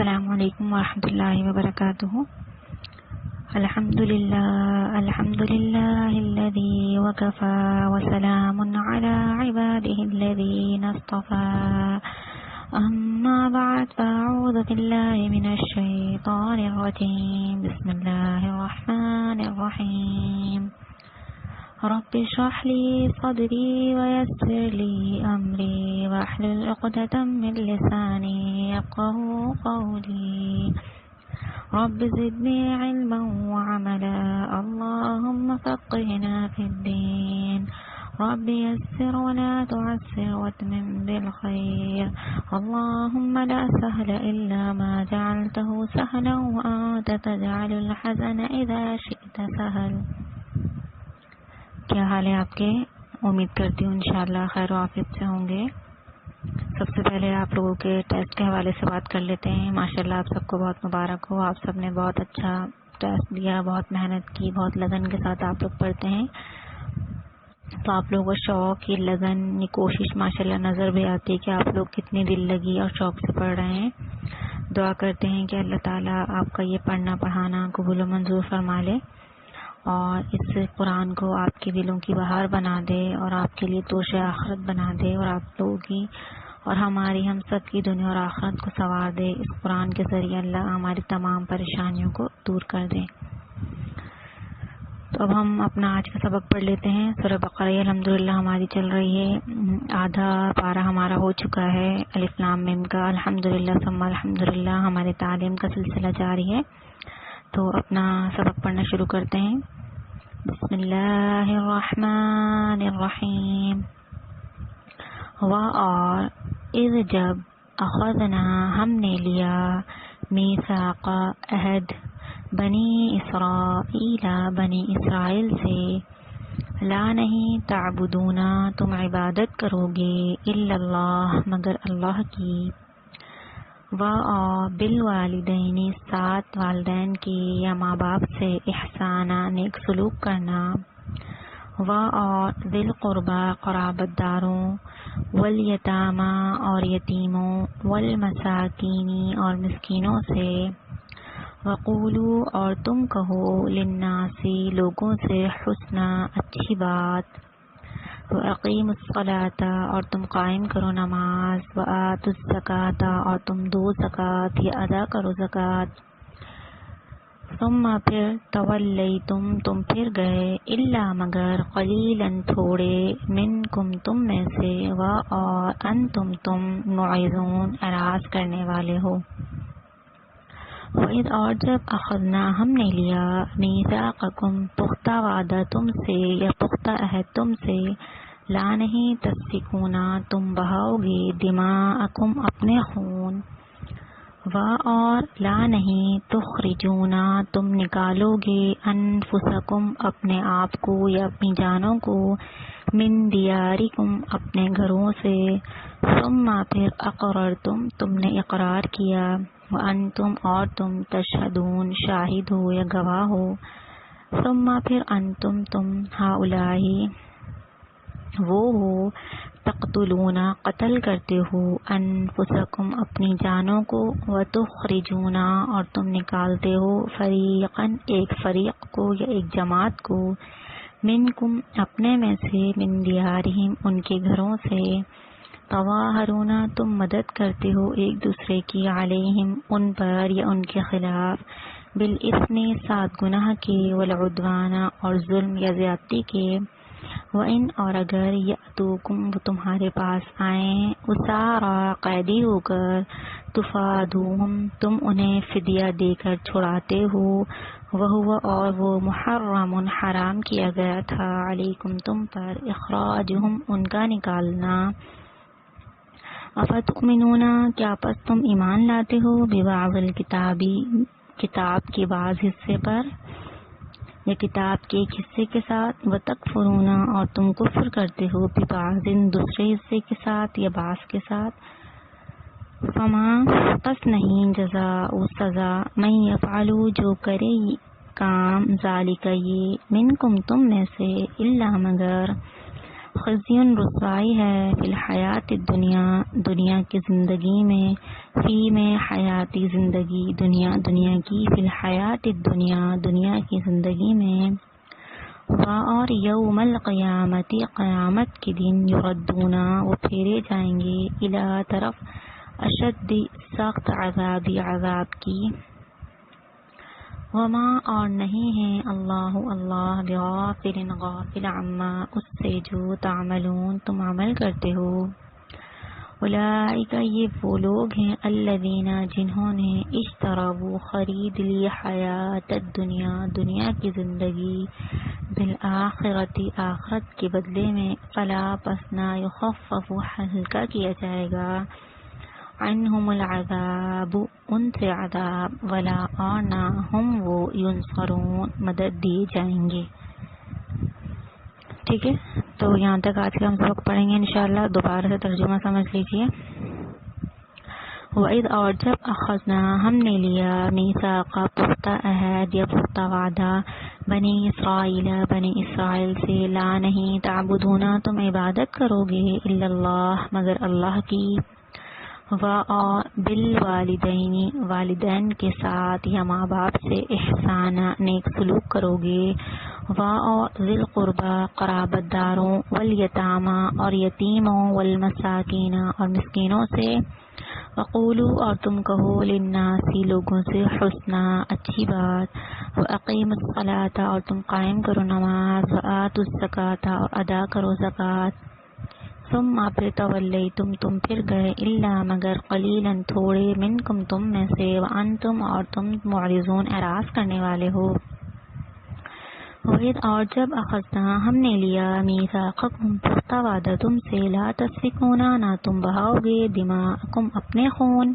السلام علیکم ورحمۃ اللہ وبرکاتہ۔ الحمد للہ الذی وکفی وسلام علی عباده الذین اصطفی، اما بعد فاعوذ باللہ من الشیطان الرجیم، بسم اللہ الرحمن الرحیم۔ رب اشرح لي صدري ويسر لي أمري واحلل عقدة من لساني يفقهوا قولي، رب زدني علما وعملا، اللهم فقهنا في الدين، رب يسر ولا تعسر واتمم بالخير، اللهم لا سهل إلا ما جعلته سهلا وأنت تجعل الحزن إذا شئت سهل۔ کیا حال ہے آپ کے؟ امید کرتی ہوں انشاءاللہ خیر و عافیت سے ہوں گے۔ سب سے پہلے آپ لوگوں کے ٹیسٹ کے حوالے سے بات کر لیتے ہیں۔ ماشاءاللہ آپ سب کو بہت مبارک ہو، آپ سب نے بہت اچھا ٹیسٹ دیا، بہت محنت کی، بہت لگن کے ساتھ آپ لوگ پڑھتے ہیں، تو آپ لوگوں کو شوق، یہ لگن، یہ کوشش ماشاءاللہ نظر بھی آتی ہے کہ آپ لوگ کتنی دل لگی اور شوق سے پڑھ رہے ہیں۔ دعا کرتے ہیں کہ اللہ تعالیٰ آپ کا یہ پڑھنا پڑھانا قبول و منظور فرما لے اور اس قرآن کو آپ کے دلوں کی بہار بنا دے اور آپ کے لیے توشہ آخرت بنا دے، اور آپ لوگوں کی اور ہماری، ہم سب کی دنیا اور آخرت کو سنوار دے۔ اس قرآن کے ذریعے اللہ ہماری تمام پریشانیوں کو دور کر دے۔ تو اب ہم اپنا آج کا سبق پڑھ لیتے ہیں۔ سورہ بقرہ الحمدللہ ہماری چل رہی ہے، آدھا پارہ ہمارا ہو چکا ہے الف لام میم کا۔ الحمدللہ ثم الحمدللہ ہمارے تعلیم کا سلسلہ جاری ہے، تو اپنا سبق پڑھنا شروع کرتے ہیں۔ بسم اللہ الرحمن الرحیم۔ اور اذ جب اخذنا ہم نے لیا میثاق عہد بنی اسرائیل بنی اسرائیل سے، لا نہیں تعبدون تم عبادت کرو گے، الا اللہ مگر اللہ کی، اور بالوالدین ساتھ والدین کی یا ماں باپ سے احسانہ نیک سلوک کرنا، اور ذی القربى قرابت داروں، والیتامى اور یتیموں، والمساکین اور مسکینوں سے، وقولوا اور تم کہو، للناس لوگوں سے، حسنا اچھی بات، وَأَقِيمُوا الصَّلَاةَ اور تم قائم کرو نماز، وَآتُوا الزَّكَاةَ اور تم دو زکوٰۃ یا ادا کرو زکوٰۃ، ثم پھر تولیتم تم پھر گئے، الا مگر قلیلاً تھوڑے، منکم تم میں سے، اور انتم تم معرضون اعراض کرنے والے ہو۔ وَإِذْ اور جب اخذنا ہم نے لیا میثاقکم پختہ وعدہ تم سے یا پختہ عہد تم سے، لا نہیں تسفکون تم بہاؤ گے، دماءکم اپنے خون، اور لا نہیں تخرجون تم نکالو گے، انفسکم اپنے آپ کو یا اپنی جانوں کو، من دیارکم اپنے گھروں سے، ثم پھر اقررتم تم نے اقرار کیا، وانتم اور تم تشہدون شاہد ہو یا گواہ ہو، ثم پھر انتم تم ہؤلاء وہ ہو، تقتلون قتل کرتے ہو، انفسکم اپنی جانوں کو، وتخرجون اور تم نکالتے ہو، فریقاً ایک فریق کو یا ایک جماعت کو، منکم اپنے میں سے، من دیارہم ان کے گھروں سے، تظاہرون تم مدد کرتے ہو ایک دوسرے کی، علیہم ان پر یا ان کے خلاف، بالاثم سات گناہ کے، والعدوان اور ظلم یا زیادتی کے، وَإِنْ اور اگر یأتوکم وہ تمہارے پاس آئیں، اسارا قیدی ہو کر، تفادوہم تم انہیں فدیہ دے کر چھڑاتے ہو، وہو اور وہ محرم حرام کیا گیا تھا، علیکم تم پر، اخراجہم ان کا نکالنا، افتؤمنون کیا پس تم ایمان لاتے ہو، ببعض الکتاب کتاب کے بعض حصے پر یا کتاب کے ایک حصے کے ساتھ، وتکفرون اور تم کفر کرتے ہو، ببعض دوسرے حصے کے ساتھ یا بعض کے ساتھ، فما پس نہیں جزاء سزا، من یفعلوا جو کرے کام، ذالک یہ، منکم تم میں سے، الا مگر خزی رسوائی ہے فی الحیات الدنیا دنیا کی زندگی میں، فی میں حیاتی زندگی دنیا کی، فی الحیات الدنیا دنیا کی زندگی میں، اور یوم القیامت قیامت کے دن یردون وہ پھیرے جائیں گے، الی طرف اشد سخت عذاب کی، وما اور نہیں ہے اللہ بغافل غافل عما اس سے جو تعملون تم عمل کرتے ہو، اولئک یہ وہ لوگ ہیں الذین جنہوں نے اشتروا خرید لی حیات الدنیا دنیا کی زندگی بالآخرت آخرت کے بدلے میں، فلا پس نہ یخفف ہلکا کیا جائے گا عنہم العذاب ان سے عذاب، ولا اور نہ ہم وہ ینصرون مدد دیے جائیں گے۔ ٹھیک ہے، تو یہاں تک آج کا ہم سبق پڑھیں گے انشاءاللہ، دوبارہ سے ترجمہ سمجھ لیجیے۔ وَإِذْ اور جب اخذنا ہم نے لیا میثاق پختہ عہد یا پختہ وعدہ بنی اسرائیل سے، لا نہیں تعبدون تم عبادت کرو گے الا اللہ مگر اللہ کی، بالوالدین والدین کے ساتھ یا ماں باپ سے احسان نیک سلوک کرو گے، ذی القربى قرابت داروں، والیتامى اور یتیموں، والمساکین اور مسکینوں سے، وقولوا اور تم کہو للناس لوگوں سے حسنا اچھی بات، واقیموا الصلاۃ اور تم قائم کرو نماز، وآتوا الزکاۃ اور ادا کرو زکوٰۃ، ثم پھر تولیتم تم پھر گئے، الا مگر قلیلا تھوڑے، منکم تم میں سے، وانتم اور تم معرضون اعراض کرنے والے ہو۔ وَإِذْ اور جب اخذنا ہم نے لیا میثاقکم پختہ وعدہ تم سے، لا تسفکون نہ تم بہاؤ گے، دماءکم اپنے خون،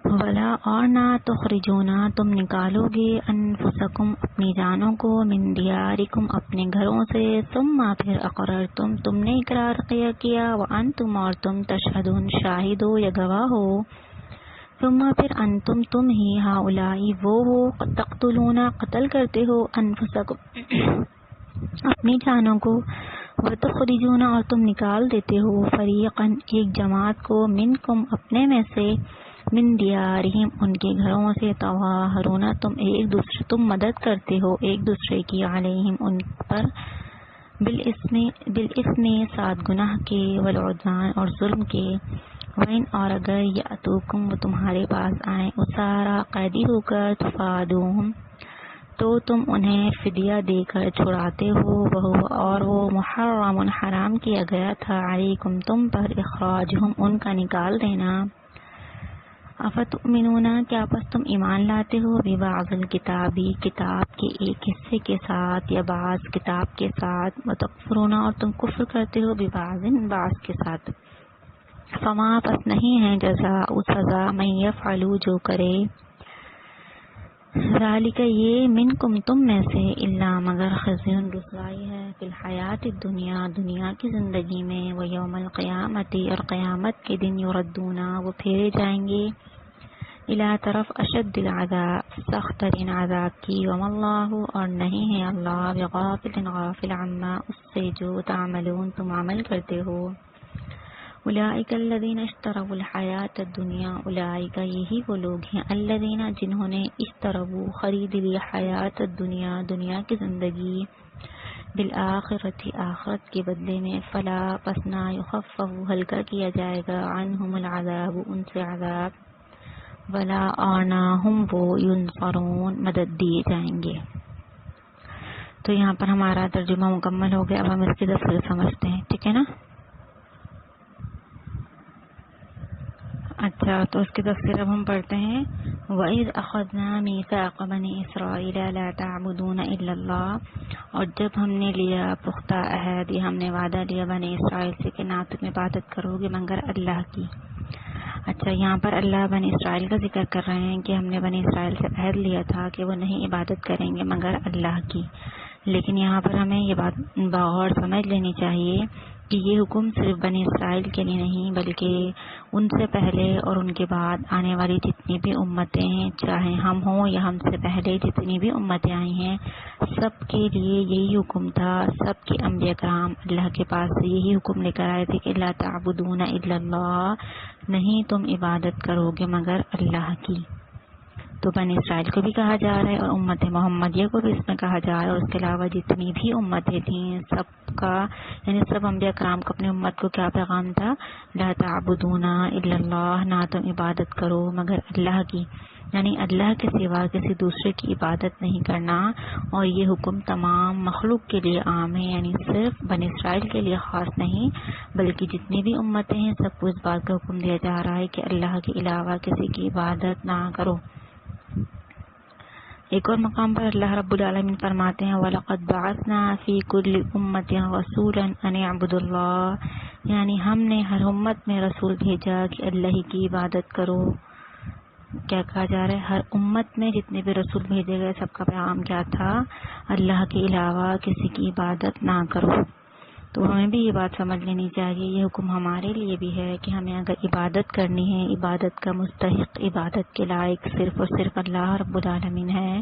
ولا اور نہ تخرجون تم نکالو گے، انفسکم اپنی جانوں کو، من دیارکم اپنے گھروں سے، ثم پھر اقررتم تم نے اقرار کیا، وانتم اور تم تشہدون شاہد ہو یا گواہ ہو، ثم پھر انتم تم ہی ہؤلاء وہ ہو، تقتلون قتل کرتے ہو، انفسکم اپنی جانوں کو، وتخرجون اور تم نکال دیتے ہو، فریقا ایک جماعت کو، منکم اپنے میں سے، من دیارہم ان کے گھروں سے، تظاہرون تم مدد کرتے ہو ایک دوسرے کی، علیہم ان پر، بالاسم ساتھ گناہ کے، والعدوان اور ظلم کے، وَإِنْ اور اگر یأتوکم وہ تمہارے پاس آئیں، اسارا قیدی ہو کر، تفادوہم تو تم انہیں فدیہ دے کر چھڑاتے ہو، وہو اور وہ محرم حرام کیا گیا تھا، علیکم تم پر، اخراجہم ان کا نکال دینا، افتؤمنون کیا پس تم ایمان لاتے ہو، ببعض الکتابی کتاب کے ایک حصے کے ساتھ، یا بعض کتاب کے ساتھ، وتکفرون اور تم کفر کرتے ہو، ببعض بعض کے ساتھ، فما پس نہیں ہے جزاء سزا، من یفعل جو کرے، ذالک یہ، منکم تم میں سے، الا مگر خزی رسوائی ہے، فی الحیات الدنیا دنیا کی زندگی میں، ویوم القیامت اور قیامت کے دن، یردون وہ پھیرے جائیں گے، الی طرف اشد العذاب سخت ترین عذاب کی، وما اللہ اور نہیں ہے اللہ بغافل غافل عما اس سے جو تعملون تم عمل کرتے ہو، اولئک الذین اشتروا الحیات الدنیا اولئک یہی وہ لوگ ہیں، الذین جنہوں نے اشتروا خرید لی حیات الدنیا دنیا کی زندگی، بالآخرت آخرت کے بدلے میں، فلا پس نہ یخفف ہلکا کیا جائے گا، عنہم العذاب ان سے عذاب، ولا اور نہ ہم وہ ینصرون مدد دیے جائیں گے۔ تو یہاں پر ہمارا ترجمہ مکمل ہو گیا، اب ہم اس کی تفسیر سمجھتے ہیں، ٹھیک ہے نا۔ اچھا، تو اس کی تفسیر اب ہم پڑھتے ہیں۔ وَإِذْ أَخَذْنَا مِيثَاقَ بَنِي إِسْرَائِيلَ لَا تَعْبُدُونَ إِلَّا اللَّهَ اور جب ہم نے لیا پختہ عہد، یہ ہم نے وعدہ لیا بنی اسرائیل سے کہ نہ تم عبادت کرو گے مگر اللہ کی۔ اچھا، یہاں پر اللہ بنی اسرائیل کا ذکر کر رہے ہیں کہ ہم نے بنی اسرائیل سے عہد لیا تھا کہ وہ نہیں عبادت کریں گے مگر اللہ کی، لیکن یہاں پر ہمیں یہ بات بغور سمجھ لینی چاہیے کہ یہ حکم صرف بنی اسرائیل کے لیے نہیں بلکہ ان سے پہلے اور ان کے بعد آنے والی جتنی بھی امتیں ہیں، چاہے ہم ہوں یا ہم سے پہلے جتنی بھی امتیں آئی ہیں، سب کے لیے یہی حکم تھا۔ سب کے انبیاء کرام اللہ کے پاس سے یہی حکم لے کر آئے تھے کہ لا تعبدون الا اللہ، نہیں تم عبادت کرو گے مگر اللہ کی۔ تو بنی اسرائیل کو بھی کہا جا رہا ہے اور امت محمدیہ کو بھی اس میں کہا جا رہا ہے، اور اس کے علاوہ جتنی بھی امتیں تھیں سب کا، یعنی سب انبیاء کرام کو اپنی امت کو کیا پیغام تھا؟ لا تعبدون الا اللہ، نہ تم عبادت کرو مگر اللہ کی، یعنی اللہ کے سوا کسی دوسرے کی عبادت نہیں کرنا۔ اور یہ حکم تمام مخلوق کے لیے عام ہے، یعنی صرف بنی اسرائیل کے لیے خاص نہیں بلکہ جتنی بھی امتیں ہیں سب کو اس بات کا حکم دیا جا رہا ہے کہ اللہ کے علاوہ کسی کی عبادت نہ کرو۔ ایک اور مقام پر اللہ رب العالمین فرماتے ہیں وَلَقَدْ بَعَثْنَا فِي كُلِّ أُمَّةٍ رَسُولًا أَنِ اعْبُدُوا اللَّهَ، یعنی ہم نے ہر امت میں رسول بھیجا کہ اللہ کی عبادت کرو۔ کیا کہا جا رہا ہے؟ ہر امت میں جتنے بھی رسول بھیجے گئے سب کا پیغام کیا تھا؟ اللہ کے علاوہ کسی کی عبادت نہ کرو۔ تو ہمیں بھی یہ بات سمجھ لینی چاہیے، یہ حکم ہمارے لیے بھی ہے کہ ہمیں اگر عبادت کرنی ہے، عبادت کا مستحق، عبادت کے لائق صرف اور صرف اللہ رب العالمین ہے۔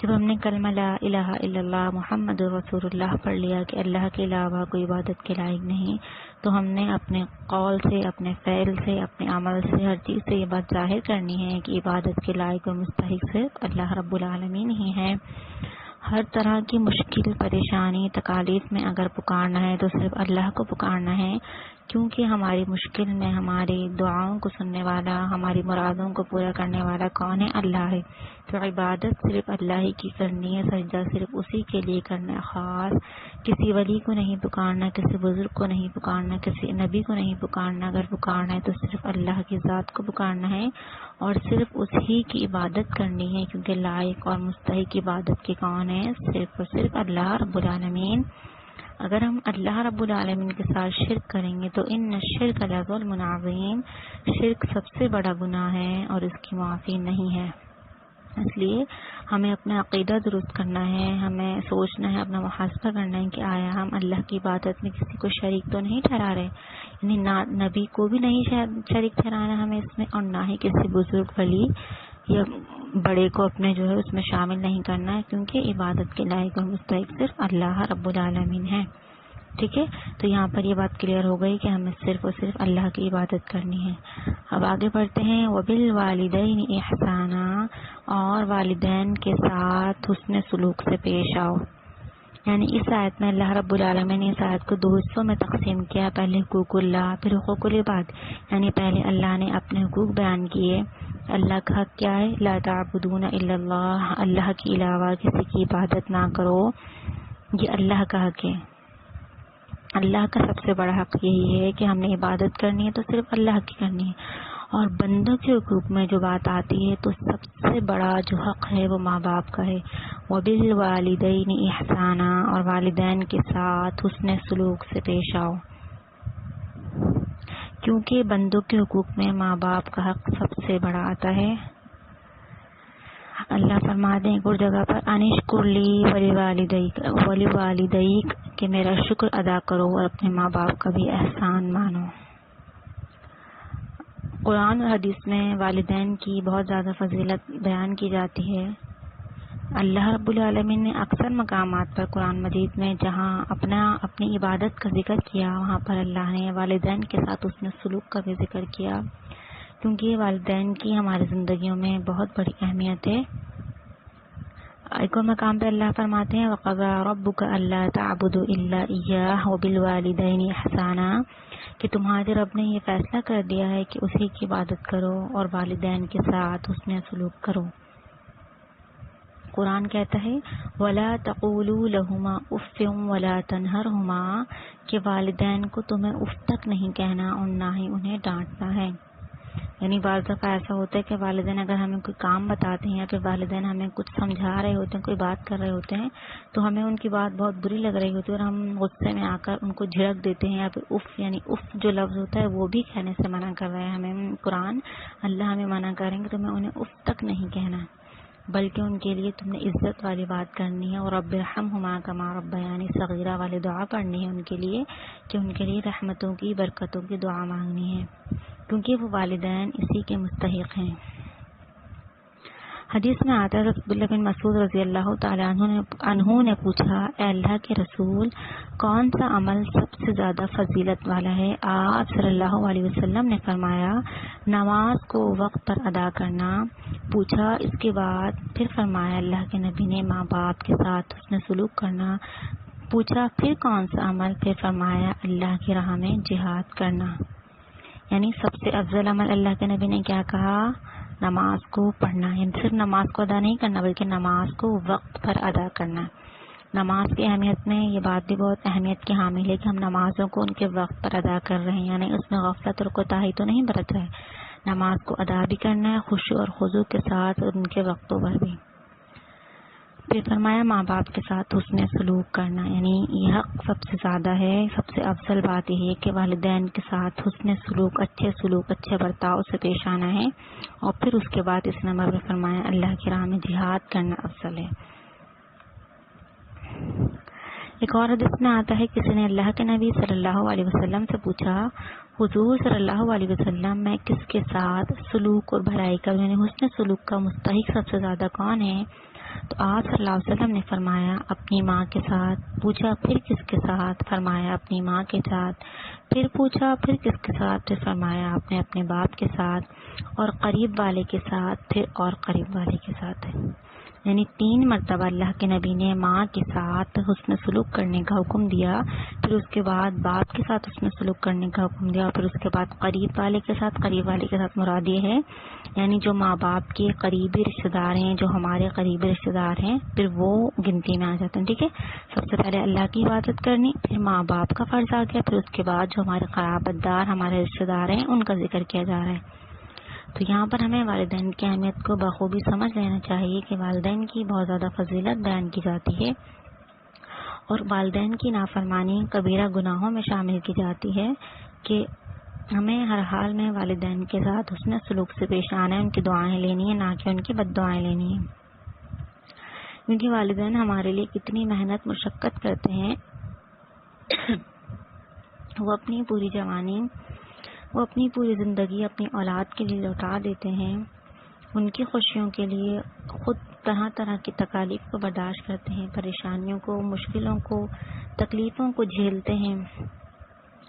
جب ہم نے کلمہ لا الہ الا اللہ محمد رسول اللہ پڑھ لیا کہ اللہ کے علاوہ کوئی عبادت کے لائق نہیں، تو ہم نے اپنے قول سے، اپنے فعل سے، اپنے عمل سے، ہر چیز سے یہ بات ظاہر کرنی ہے کہ عبادت کے لائق اور مستحق صرف اللہ رب العالمین ہی ہے۔ ہر طرح کی مشکل، پریشانی، تکالیف میں اگر پکارنا ہے تو صرف اللہ کو پکارنا ہے، کیونکہ ہماری مشکل میں ہماری دعاؤں کو سننے والا، ہماری مرادوں کو پورا کرنے والا کون ہے؟ اللہ ہے۔ تو عبادت صرف اللہ ہی کی کرنی ہے، سجدہ صرف اسی کے لیے کرنا ہے خاص، کسی ولی کو نہیں پکارنا، کسی بزرگ کو نہیں پکارنا، کسی نبی کو نہیں پکارنا، اگر پکارنا ہے تو صرف اللہ کی ذات کو پکارنا ہے اور صرف اسی کی عبادت کرنی ہے، کیونکہ لائق اور مستحق عبادت کے کون ہے؟ صرف اور صرف اللہ رب العالمین۔ اگر ہم اللہ رب العالمین کے ساتھ شرک کریں گے تو ان الشرک لظلم عظیم، شرک سب سے بڑا گناہ ہے اور اس کی معافی نہیں ہے۔ اس لیے ہمیں اپنا عقیدہ درست کرنا ہے، ہمیں سوچنا ہے، اپنا محاسبہ کرنا ہے کہ آیا ہم اللہ کی عبادت میں کسی کو شریک تو نہیں ٹھہرا رہے، یعنی نبی کو بھی نہیں شریک ٹھہرانا ہمیں اس میں، اور نہ ہی کسی بزرگ ولی یا بڑے کو اپنے جو ہے اس میں شامل نہیں کرنا ہے، کیونکہ عبادت کے لائق اور مستحق صرف اللہ رب العالمین ہے۔ ٹھیک ہے، تو یہاں پر یہ بات کلیئر ہو گئی کہ ہمیں صرف اور صرف اللہ کی عبادت کرنی ہے۔ اب آگے بڑھتے ہیں وَبِالْوَالِدَيْنِ إِحْسَانًا، اور والدین کے ساتھ حسن سلوک سے پیش آؤ۔ یعنی اس آیت میں اللہ رب العالمین نے اس آیت کو 2 حصوں میں تقسیم کیا، پہلے حقوق اللہ پھر حقوق العباد، یعنی پہلے اللہ نے اپنے حقوق بیان کیے۔ اللہ کا حق کیا ہے؟ لا تعبدون الا اللہ، اللہ کے علاوہ کسی کی عبادت نہ کرو، یہ اللہ کا حق ہے۔ اللہ کا سب سے بڑا حق یہی ہے کہ ہم نے عبادت کرنی ہے تو صرف اللہ کی کرنی ہے، اور بندوں کے حقوق میں جو بات آتی ہے تو سب سے بڑا جو حق ہے وہ ماں باپ کا ہے۔ وَبِالْوَالِدَيْنِ إِحْسَانًا، اور والدین کے ساتھ حسن سلوک سے پیش آؤ، کیونکہ بندوں کے حقوق میں ماں باپ کا حق سب سے بڑا آتا ہے۔ اللہ فرماتے ہیں ایک اور جگہ پر انشکر لی ولیوالدیک، کہ میرا شکر ادا کرو اور اپنے ماں باپ کا بھی احسان مانو۔ قرآن اور حدیث میں والدین کی بہت زیادہ فضیلت بیان کی جاتی ہے۔ اللہ رب العالمین نے اکثر مقامات پر قرآن مجید میں جہاں اپنی عبادت کا ذکر کیا، وہاں پر اللہ نے والدین کے ساتھ اس نے سلوک کا بھی ذکر کیا، کیونکہ والدین کی ہماری زندگیوں میں بہت بڑی اہمیت ہے۔ ایک اور مقام پہ اللہ فرماتے ہیں وَقَضَىٰ رَبُّكَ أَلَّا تَعْبُدُوا إِلَّا إِيَّاهُ وَبِالْوَالِدَيْنِ إِحْسَانًا، کہ تمہارے رب نے یہ فیصلہ کر دیا ہے کہ اسی کی عبادت کرو اور والدین کے ساتھ حسن سلوک کرو۔ قرآن کہتا ہے وَلَا تَقُولُوا لَهُمَا أُفٍّ وَلَا تَنْهَرْهُمَا، کہ والدین کو تمہیں اف تک نہیں کہنا اور نہ ہی انہیں ڈانٹنا ہے۔ یعنی بعض دفعہ ایسا ہوتا ہے کہ والدین اگر ہمیں کوئی کام بتاتے ہیں یا پھر والدین ہمیں کچھ سمجھا رہے ہوتے ہیں، کوئی بات کر رہے ہوتے ہیں، تو ہمیں ان کی بات بہت بری لگ رہی ہوتی ہے اور ہم غصے میں آ کر ان کو جھڑک دیتے ہیں، یا پھر اف، یعنی اف جو لفظ ہوتا ہے وہ بھی کہنے سے منع کر رہے ہیں ہمیں۔ قرآن اللہ ہمیں منع کریں گے تو ہمیں انہیں اف تک نہیں کہنا، بلکہ ان کے لیے تم نے عزت والی بات کرنی ہے، اور رب ارحمہما کما ربیانی صغیرہ والی دعا پڑھنی ہے ان کے لیے، کہ ان کے لیے رحمتوں کی برکتوں کی دعا مانگنی ہے، کیونکہ وہ والدین اسی کے مستحق ہیں۔ حدیث میں آتا ہے عبداللہ بن مسعود رضی اللہ تعالیٰ عنہ نے پوچھا، اے اللہ کے رسول، کون سا عمل سب سے زیادہ فضیلت والا ہے؟ آپ صلی اللہ علیہ وسلم نے فرمایا، نماز کو وقت پر ادا کرنا۔ پوچھا اس کے بعد؟ پھر فرمایا اللہ کے نبی نے ماں باپ کے ساتھ حسن سلوک کرنا۔ پوچھا پھر کون سا عمل؟ پھر فرمایا اللہ کی راہ میں جہاد کرنا۔ یعنی سب سے افضل عمل اللہ کے نبی نے کیا کہا؟ نماز کو پڑھنا، یعنی صرف نماز کو ادا نہیں کرنا بلکہ نماز کو وقت پر ادا کرنا۔ نماز کی اہمیت میں یہ بات بھی بہت اہمیت کی حامل ہے کہ ہم نمازوں کو ان کے وقت پر ادا کر رہے ہیں، یعنی اس میں غفلت اور کوتاہی تو نہیں برت رہے، نماز کو ادا بھی کرنا ہے خشوع اور خضوع کے ساتھ اور ان کے وقتوں پر بھی۔ پھر فرمایا ماں باپ کے ساتھ حسن سلوک کرنا، یعنی یہ حق سب سے زیادہ ہے، سب سے افضل بات یہ ہے کہ والدین کے ساتھ حسن سلوک، اچھے برتاؤ سے پیش آنا ہے، اور پھر اس کے بعد اس نمبر میں فرمایا اللہ کی راہ میں جہاد کرنا افضل ہے۔ ایک اور حدیث میں آتا ہے کسی نے اللہ کے نبی صلی اللہ علیہ وسلم سے پوچھا، حضور صلی اللہ علیہ وسلم میں کس کے ساتھ سلوک اور بھلائی کا، یعنی حسن سلوک کا مستحق سب سے زیادہ کون ہے؟ تو آپ صلی اللہ علیہ وسلم نے فرمایا اپنی ماں کے ساتھ۔ پوچھا پھر کس کے ساتھ؟ فرمایا اپنی ماں کے ساتھ۔ پھر پوچھا پھر کس کے ساتھ؟ پھر فرمایا اپنے باپ کے ساتھ، اور قریب والے کے ساتھ، پھر اور قریب والے کے ساتھ۔ یعنی 3 مرتبہ اللہ کے نبی نے ماں کے ساتھ حسن سلوک کرنے کا حکم دیا، پھر اس کے بعد باپ کے ساتھ حسن سلوک کرنے کا حکم دیا، اور پھر اس کے بعد قریب والے کے ساتھ مراد یہ ہے یعنی جو ماں باپ کے قریبی رشتہ دار ہیں، جو ہمارے قریبی رشتہ دار ہیں، پھر وہ گنتی میں آ جاتے ہیں۔ ٹھیک ہے، سب سے پہلے اللہ کی عبادت کرنی، پھر ماں باپ کا فرض آ گیا، پھر اس کے بعد جو ہمارے قرابت دار، ہمارے رشتہ دار ہیں، ان کا ذکر کیا جا رہا ہے۔ تو یہاں پر ہمیں والدین کی اہمیت کو بخوبی سمجھ لینا چاہیے کہ والدین کی بہت زیادہ فضیلت بیان کی جاتی ہے، اور والدین کی نافرمانی کبیرہ گناہوں میں شامل کی جاتی ہے، کہ ہمیں ہر حال میں والدین کے ساتھ حسن سلوک سے پیش آنا ہے، ان کی دعائیں لینی ہے، نہ کہ ان کی بد دعائیں لینی ہے، کیونکہ والدین ہمارے لیے کتنی محنت مشقت کرتے ہیں، وہ اپنی پوری جوانی، وہ اپنی پوری زندگی اپنی اولاد کے لیے لوٹا دیتے ہیں، ان کی خوشیوں کے لیے خود طرح طرح کی تکالیف کو برداشت کرتے ہیں، پریشانیوں کو، مشکلوں کو، تکلیفوں کو جھیلتے ہیں۔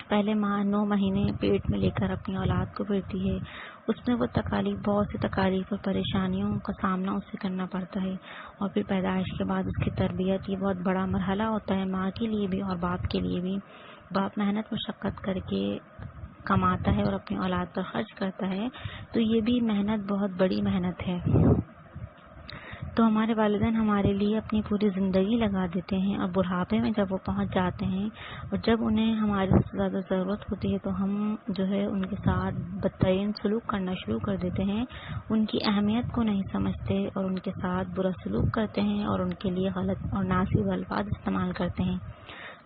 پہلے ماں 9 مہینے پیٹ میں لے کر اپنی اولاد کو پھرتی ہے، اس میں وہ بہت سی تکالیف اور پریشانیوں کا سامنا اسے کرنا پڑتا ہے، اور پھر پیدائش کے بعد اس کی تربیت، یہ بہت بڑا مرحلہ ہوتا ہے ماں کے لیے بھی اور باپ کے لیے بھی۔ باپ محنت مشقت کر کے کماتا ہے اور اپنی اولاد پر خرچ کرتا ہے، تو یہ بھی محنت بہت بڑی محنت ہے۔ تو ہمارے والدین ہمارے لیے اپنی پوری زندگی لگا دیتے ہیں، اور بڑھاپے میں جب وہ پہنچ جاتے ہیں اور جب انہیں ہماری سب سے زیادہ ضرورت ہوتی ہے، تو ہم جو ہے ان کے ساتھ بدترین سلوک کرنا شروع کر دیتے ہیں، ان کی اہمیت کو نہیں سمجھتے اور ان کے ساتھ برا سلوک کرتے ہیں اور ان کے لیے غلط اور ناصب الفاظ استعمال کرتے ہیں۔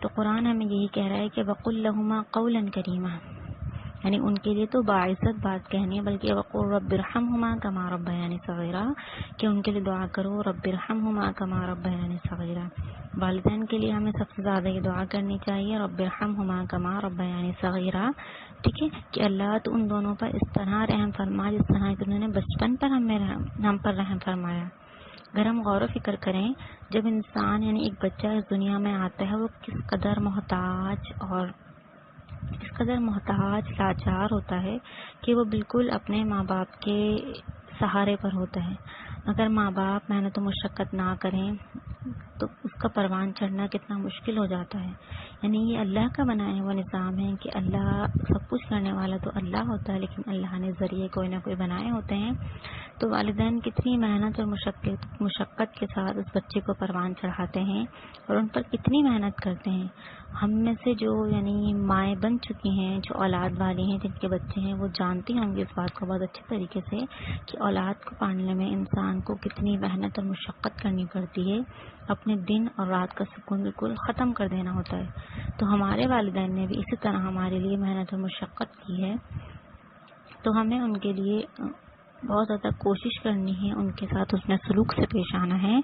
تو قرآن ہمیں یہی کہہ رہا ہے کہ وَقُلْ لَهُمَا قَوْلًا كَرِيمًا، یعنی ان کے لیے تو باعزت بات کہنی ہے، بلکہ وَقُلْ رَبِّ ارْحَمْهُمَا كَمَا رَبَّيَانِي صَغِيرًا، کہ ان کے لیے دعا کرو رَبِّ ارْحَمْهُمَا كَمَا رَبَّيَانِي صَغِيرًا۔ والدین کے لیے ہمیں سب سے زیادہ یہ دعا کرنی چاہیے رَبِّ ارْحَمْهُمَا كَمَا رَبَّيَانِي صَغِيرًا، ٹھیک ہے، کہ اللہ تو ان دونوں پر اس طرح رحم فرما جس طرح کہ انہوں نے بچپن پر ہم پر رحم فرمایا۔ اگر ہم غور و فکر کریں، جب انسان یعنی ایک بچہ اس دنیا میں آتا ہے، وہ کس قدر محتاج لاچار ہوتا ہے کہ وہ بالکل اپنے ماں باپ کے سہارے پر ہوتا ہے۔ اگر ماں باپ محنت و مشقت نہ کریں تو اس کا پروان چڑھنا کتنا مشکل ہو جاتا ہے۔ یعنی یہ اللہ کا بنایا ہوا نظام ہے کہ اللہ سب کچھ کرنے والا تو اللہ ہوتا ہے، لیکن اللہ نے ذریعے کوئی نہ کوئی بنائے ہوتے ہیں۔ تو والدین کتنی محنت اور مشقت کے ساتھ اس بچے کو پروان چڑھاتے ہیں اور ان پر کتنی محنت کرتے ہیں۔ ہم میں سے جو یعنی مائیں بن چکی ہیں، جو اولاد والی ہیں، جن کے بچے ہیں، وہ جانتی ہوں گی اس بات کو بہت اچھے طریقے سے کہ اولاد کو پالنے میں انسان کو کتنی محنت اور مشقت کرنی پڑتی ہے، اپنے دن اور رات کا سکون بالکل ختم کر دینا ہوتا ہے۔ تو ہمارے والدین نے بھی اسی طرح ہمارے لیے محنت اور مشقت کی ہے، تو ہمیں ان کے لیے بہت زیادہ کوشش کرنی ہے، ان کے ساتھ حسن سلوک سے پیش آنا ہے،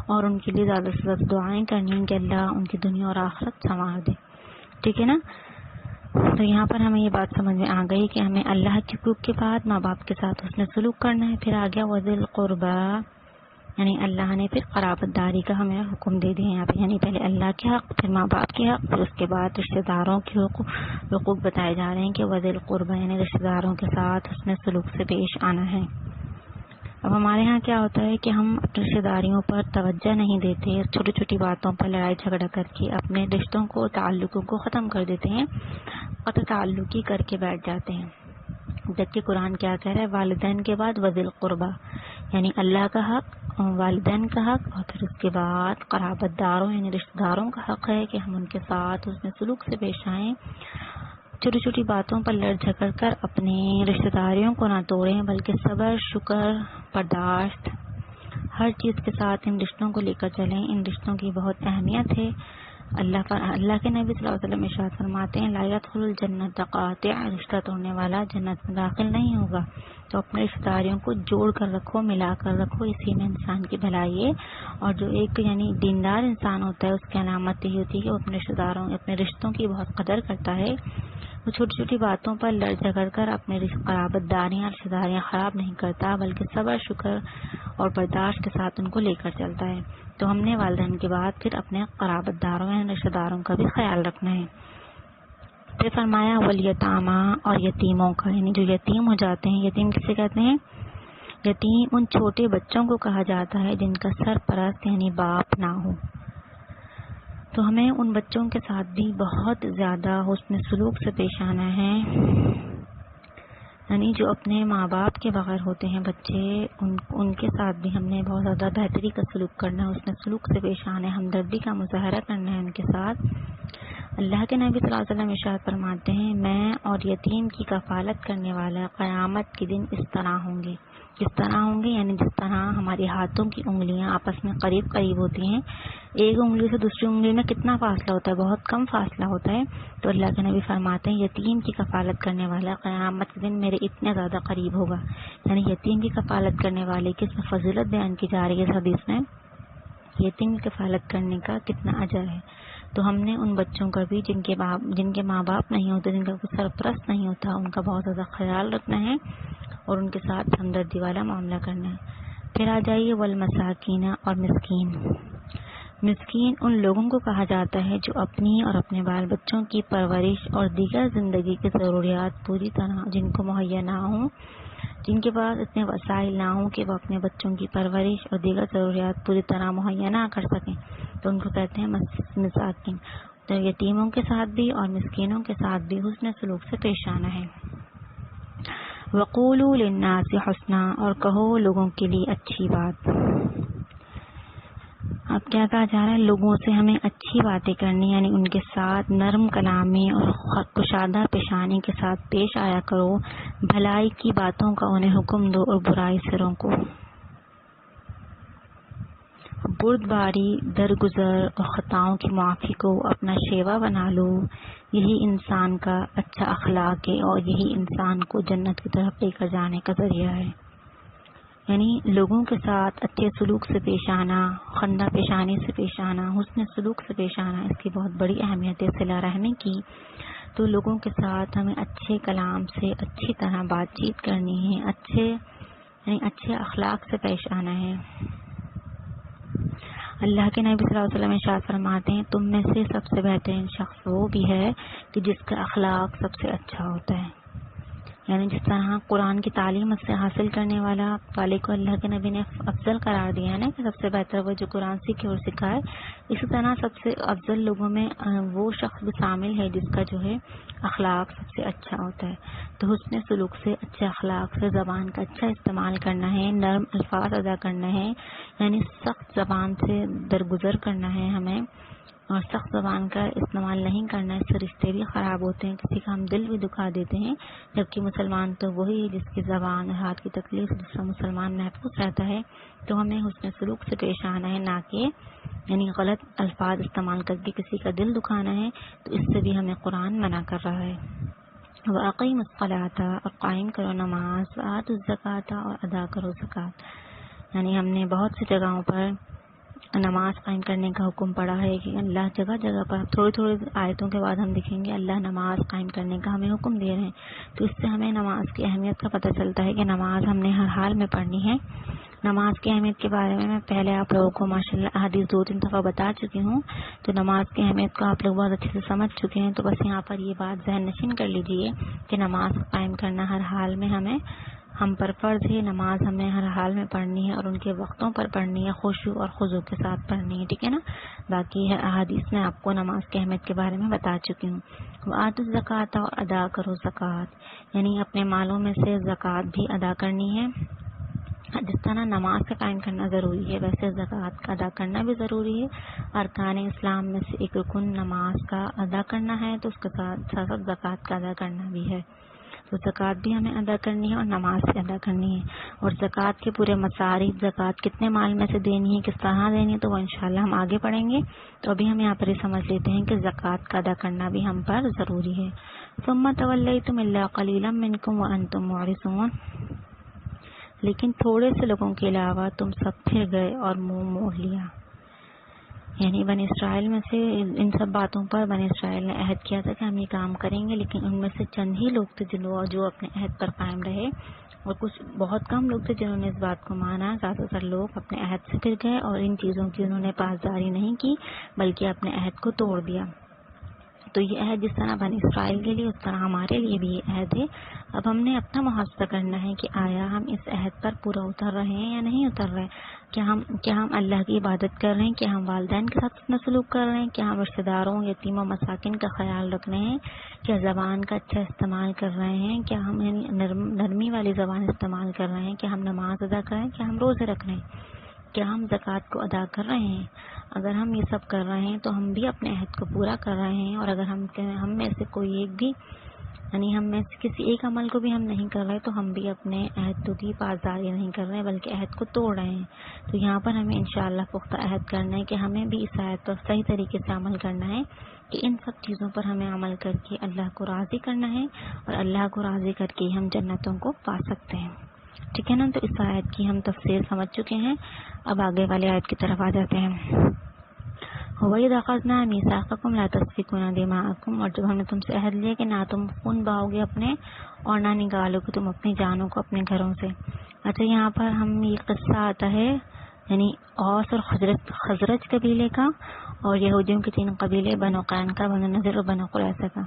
اور ان کے لیے زیادہ سے زیادہ دعائیں کرنی ہیں کہ اللہ ان کی دنیا اور آخرت سنوار دے. ٹھیک ہے نا؟ تو یہاں پر ہمیں یہ بات سمجھ میں آ گئی کہ ہمیں اللہ کے حقوق کے بعد ماں باپ کے ساتھ حسن سلوک کرنا ہے. پھر آ گیا وذی القربیٰ، یعنی اللہ نے پھر قرابت داری کا ہمیں حکم دے دیا یہاں پہ، یعنی پہلے اللہ کے حق، پھر ماں باپ کے حق، پھر اس کے بعد رشتہ داروں کے حقوق بتائے جا رہے ہیں کہ وذی القربیٰ یعنی رشتہ داروں کے ساتھ حسن سلوک سے پیش آنا ہے. اب ہمارے ہاں کیا ہوتا ہے کہ ہم اپنی رشتہ داریوں پر توجہ نہیں دیتے، چھوٹی چھوٹی باتوں پر لڑائی جھگڑا کر کے اپنے رشتوں کو، تعلقوں کو ختم کر دیتے ہیں، قطع تعلقی کر کے بیٹھ جاتے ہیں. جبکہ قرآن کیا کہہ رہا ہے؟ والدین کے بعد وذی القربیٰ، یعنی اللہ کا حق، والدین کا حق، اور پھر اس کے بعد قرابت داروں یعنی رشتہ داروں کا حق ہے کہ ہم ان کے ساتھ اس میں سلوک سے پیش آئیں. چھوٹی چھوٹی باتوں پر لڑ جھگڑ کر اپنے رشتہ داریوں کو نہ توڑیں، بلکہ صبر، شکر، برداشت، ہر چیز کے ساتھ ان رشتوں کو لے کر چلیں. ان رشتوں کی بہت اہمیت ہے. اللہ کے نبی صلی اللہ علیہ وسلم ارشاد فرماتے ہیں لا يدخل الجنت قاطع، رشتہ توڑنے والا جنت میں داخل نہیں ہوگا. تو اپنے رشتہ داریوں کو جوڑ کر رکھو، ملا کر رکھو، اسی میں انسان کی بھلائی ہے. اور جو ایک یعنی دیندار انسان ہوتا ہے اس کی علامت یہ ہوتی ہے کہ وہ اپنے رشتہ داروں، اپنے رشتوں کی بہت قدر کرتا ہے. وہ چھوٹی چھوٹی باتوں پر لڑ جھگڑ کر اپنے قرابت داریاں، رشتہ داریاں خراب نہیں کرتا، بلکہ صبر، شکر اور برداشت کے ساتھ ان کو لے کر چلتا ہے. تو ہم نے والدین کے بعد پھر اپنے قرابت داروں یعنی رشتہ داروں کا بھی خیال رکھنا ہے. پھر فرمایا والیتامیٰ، اور یتیموں کا، یعنی جو یتیم ہو جاتے ہیں. یتیم کسے کہتے ہیں؟ یتیم ان چھوٹے بچوں کو کہا جاتا ہے جن کا سرپرست یعنی باپ نہ ہو. تو ہمیں ان بچوں کے ساتھ بھی بہت زیادہ حسن سلوک سے پیش آنا ہے. یعنی جو اپنے ماں باپ کے بغیر ہوتے ہیں بچے، ان کے ساتھ بھی ہم نے بہت زیادہ بہتری کا سلوک کرنا ہے، حسن سلوک سے پیش آنا ہے، ہمدردی کا مظاہرہ کرنا ہے ان کے ساتھ. اللہ کے نبی صلی اللہ علیہ وسلم ارشاد فرماتے ہیں میں اور یتیم کی کفالت کرنے والا قیامت کے دن اس طرح ہوں گے. کس طرح ہوں گے؟ یعنی جس طرح ہمارے ہاتھوں کی انگلیاں آپس میں قریب قریب ہوتی ہیں، ایک انگلی سے دوسری انگلی میں کتنا فاصلہ ہوتا ہے؟ بہت کم فاصلہ ہوتا ہے. تو اللہ کے نبی فرماتے ہیں یتیم کی کفالت کرنے والا قیامت کے دن میرے اتنے زیادہ قریب ہوگا. یعنی یتیم کی کفالت کرنے والے کی اس میں فضیلت بیان کی جا رہی ہے اس حدیث میں، یتیم کی کفالت کرنے کا کتنا اجر ہے. تو ہم نے ان بچوں کا بھی جن کے ماں باپ نہیں ہوتے، جن کا کوئی سرپرست نہیں ہوتا، ان کا بہت زیادہ خیال رکھنا ہے اور ان کے ساتھ ہمدردی والا معاملہ کرنا ہے. پھر آ جائیے والمساکین، اور مسکین. مسکین ان لوگوں کو کہا جاتا ہے جو اپنی اور اپنے بال بچوں کی پرورش اور دیگر زندگی کی ضروریات پوری طرح جن کو مہیا نہ ہوں، جن کے پاس اتنے وسائل نہ ہوں کہ وہ اپنے بچوں کی پرورش اور دیگر ضروریات پوری طرح مہیا نہ کر سکیں، تو ان کو کہتے ہیں مساکین. تو یتیموں کے ساتھ بھی اور مسکینوں کے ساتھ بھی حسن سلوک سے پیش آنا ہے. وقولوا للناس حسنا، اور کہو لوگوں کے لیے اچھی بات. اب کیا کہا جا رہا ہے؟ لوگوں سے ہمیں اچھی باتیں کرنی، یعنی ان کے ساتھ نرم کلامی اور کشادہ پیشانی کے ساتھ پیش آیا کرو. بھلائی کی باتوں کا انہیں حکم دو اور برائی سے روکو. بردباری، درگزر اور خطاؤں کی معافی کو اپنا شیوا بنا لو. یہی انسان کا اچھا اخلاق ہے اور یہی انسان کو جنت کی طرف لے کر جانے کا ذریعہ ہے. یعنی لوگوں کے ساتھ اچھے سلوک سے پیش آنا، خندہ پیشانی سے پیش آنا، حسن سلوک سے پیش آنا، اس کی بہت بڑی اہمیت ہے صلہ رحمی کی. تو لوگوں کے ساتھ ہمیں اچھے کلام سے اچھی طرح بات چیت کرنی ہے، اچھے اخلاق سے پیش آنا ہے. اللہ کے نبی صلی اللہ علیہ وسلم ارشاد فرماتے ہیں تم میں سے سب سے بہترین شخص وہ بھی ہے کہ جس کا اخلاق سب سے اچھا ہوتا ہے. یعنی جس طرح قرآن کی تعلیم اس سے حاصل کرنے والے کو اللہ کے نبی نے افضل قرار دیا ہے نا، کہ سب سے بہتر وہ جو قرآن سیکھے اور سکھائے. اسی طرح سب سے افضل لوگوں میں وہ شخص بھی شامل ہے جس کا جو ہے اخلاق سب سے اچھا ہوتا ہے. تو حسن سلوک سے، اچھے اخلاق سے زبان کا اچھا استعمال کرنا ہے، نرم الفاظ ادا کرنا ہے، یعنی سخت زبان سے درگزر کرنا ہے ہمیں، اور سخت زبان کا استعمال نہیں کرنا. اس سے رشتے بھی خراب ہوتے ہیں، کسی کا ہم دل بھی دکھا دیتے ہیں. جبکہ مسلمان تو وہی ہے جس کی زبان اور ہاتھ کی تکلیف سے دوسرا مسلمان محفوظ رہتا ہے. تو ہمیں حسن سلوک سے پیش آنا ہے، نہ کہ یعنی غلط الفاظ استعمال کر کے کسی کا دل دکھانا ہے. تو اس سے بھی ہمیں قرآن منع کر رہا ہے. وَأَقِیمُوا الصَّلَاةَ، اور قائم کرو نماز، وَآتُوا الزَّکَاةَ، اور ادا کرو زکوٰۃ۔ یعنی ہم نے بہت سی جگہوں پر نماز قائم کرنے کا حکم پڑا ہے کہ اللہ جگہ جگہ پر، تھوڑی تھوڑی آیتوں کے بعد ہم دیکھیں گے اللہ نماز قائم کرنے کا ہمیں حکم دے رہے ہیں۔ تو اس سے ہمیں نماز کی اہمیت کا پتہ چلتا ہے کہ نماز ہم نے ہر حال میں پڑھنی ہے۔ نماز کی اہمیت کے بارے میں پہلے آپ لوگوں کو ماشاءاللہ احادیث 2-3 دفعہ بتا چکی ہوں، تو نماز کی اہمیت کو آپ لوگ بہت اچھے سے سمجھ چکے ہیں۔ تو بس یہاں پر یہ بات ذہن نشین کر لیجئے کہ نماز قائم کرنا ہر حال میں ہم پر فرض ہے۔ نماز ہمیں ہر حال میں پڑھنی ہے اور ان کے وقتوں پر پڑھنی ہے، خشوع اور خضوع کے ساتھ پڑھنی ہے، ٹھیک ہے نا۔ باقی احادیث میں آپ کو نماز کی اہمیت کے بارے میں بتا چکی ہوں۔ وآتوا الزکاۃ، اور ادا کرو زکوٰۃ، یعنی اپنے مالوں میں سے زکوٰۃ بھی ادا کرنی ہے۔ جس طرح نماز کا قائم کرنا ضروری ہے، ویسے زکوٰۃ کا ادا کرنا بھی ضروری ہے۔ ارکان اسلام میں سے ایک رکن نماز کا ادا کرنا ہے، تو اس کے ساتھ ساتھ زکوٰۃ کا ادا کرنا بھی ہے۔ تو زکوٰۃ بھی ہمیں ادا کرنی ہے اور نماز بھی ادا کرنی ہے۔ اور زکوٰۃ کے پورے مصارف، زکوٰۃ کتنے مال میں سے دینی ہے، کس طرح دینی ہے، تو وہ انشاءاللہ ہم آگے پڑھیں گے۔ تو ابھی ہم یہاں پر یہ سمجھ لیتے ہیں کہ زکوٰۃ کا ادا کرنا بھی ہم پر ضروری ہے۔ ثم تولیتم الا قلیلا منکم وانتم معرضون، لیکن تھوڑے سے لوگوں کے علاوہ تم سب پھر گئے اور منہ موڑ لیا۔ یعنی بنی اسرائیل میں سے ان سب باتوں پر بنی اسرائیل نے عہد کیا تھا کہ ہم یہ کام کریں گے، لیکن ان میں سے چند ہی لوگ تھے جو اپنے عہد پر قائم رہے، اور کچھ بہت کم لوگ تھے جنہوں نے اس بات کو مانا۔ زیادہ تر لوگ اپنے عہد سے پھر گئے اور ان چیزوں کی انہوں نے پاسداری نہیں کی، بلکہ اپنے عہد کو توڑ دیا۔ تو یہ عہد جس طرح بنی اسرائیل کے لیے، اس طرح ہمارے لیے بھی یہ عہد ہے۔ اب ہم نے اپنا محاسبہ کرنا ہے کہ آیا ہم اس عہد پر پورا اتر رہے ہیں یا نہیں اتر رہے، کیا ہم اللہ کی عبادت کر رہے ہیں، کیا ہم والدین کے ساتھ اپنا سلوک کر رہے ہیں، کیا ہم رشتہ داروں، یتیم و مساکین کا خیال رکھ رہے ہیں، کیا زبان کا اچھا استعمال کر رہے ہیں، کیا ہم نرمی والی زبان استعمال کر رہے ہیں، کیا ہم نماز ادا کر رہے ہیں، کیا ہم روزے رکھ رہے ہیں، کیا ہم زکوٰۃ کو ادا کر رہے ہیں۔ اگر ہم یہ سب کر رہے ہیں تو ہم بھی اپنے عہد کو پورا کر رہے ہیں، اور اگر ہم میں سے کوئی ایک بھی، یعنی ہم میں سے کسی ایک عمل کو بھی ہم نہیں کر رہے، تو ہم بھی اپنے عہدوں کی پاسداری نہیں کر رہے بلکہ عہد کو توڑ رہے ہیں۔ تو یہاں پر ہمیں انشاءاللہ پختہ عہد کرنا ہے کہ ہمیں بھی اس عہد پر صحیح طریقے سے عمل کرنا ہے، کہ ان سب چیزوں پر ہمیں عمل کر کے اللہ کو راضی کرنا ہے، اور اللہ کو راضی کر کے ہم جنتوں کو پا سکتے ہیں، ٹھیک ہے نا۔ تو اس آیت کی ہم تفسیر سمجھ چکے ہیں، اب آگے والے آیت کی طرف آ جاتے ہیں۔ وَإِذْ أَخَذْنَا مِيثَاقَكُمْ لَا تَسْفِكُونَ دِمَاءَكُمْ، اور جب ہم نے تم سے عہد لیا کہ نہ تم خون بہاؤ گے اپنے، اور نہ نکالو گے تم اپنی جانوں کو اپنے گھروں سے۔ اچھا، یہاں پر ہم یہ قصہ آتا ہے یعنی اوس اور خزرج قبیلے کا، اور یہودیوں کے 3 قبیلے بنو قینقاع، بنو نذیر اور بنو قریظہ کا۔